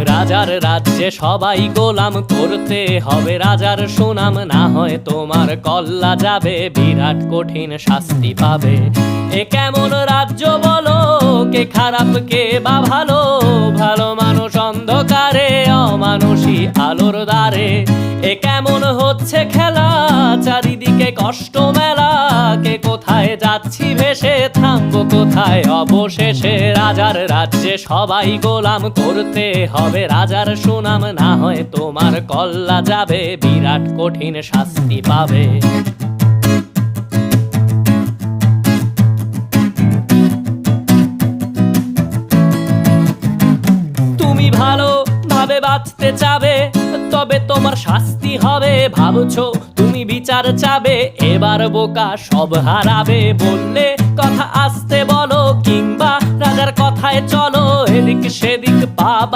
রাজার রাজ্যে সবাই গোলাম, করতে হবে রাজার সুনাম, না হয় তোমার কল্লা যাবে, বিরাট কঠিন শাস্তি পাবে। এ কেমন রাজ্য বলো, কে খারাপ কে বা ভালো, ভালো মানুষ অন্ধকারে, অমানুষী আলোর দ্বারে। এ কেমন হচ্ছে খেলা, চারিদিকে কষ্ট মেলা, কে কোথায় যাচ্ছি ভেসে, থামবো কোথায় অবশেষে। রাজার রাজ্যে সবাই গোলাম, করতে হবে রাজার সুনাম, না হয় তোমার কল্লা যাবে, বিরাট কঠিন শাস্তি পাবে। তুমি ভালো ভাবে বাঁচতে চাবে, তবে তোমার শাস্তি হবে। ভাবছো তুমি বিচার চাবে, এবার বোকা সব হারাবে। বললে কথা আস্তে বলো, কিংবা রাজার কথায় চলো, এদিক সেদিক পাবা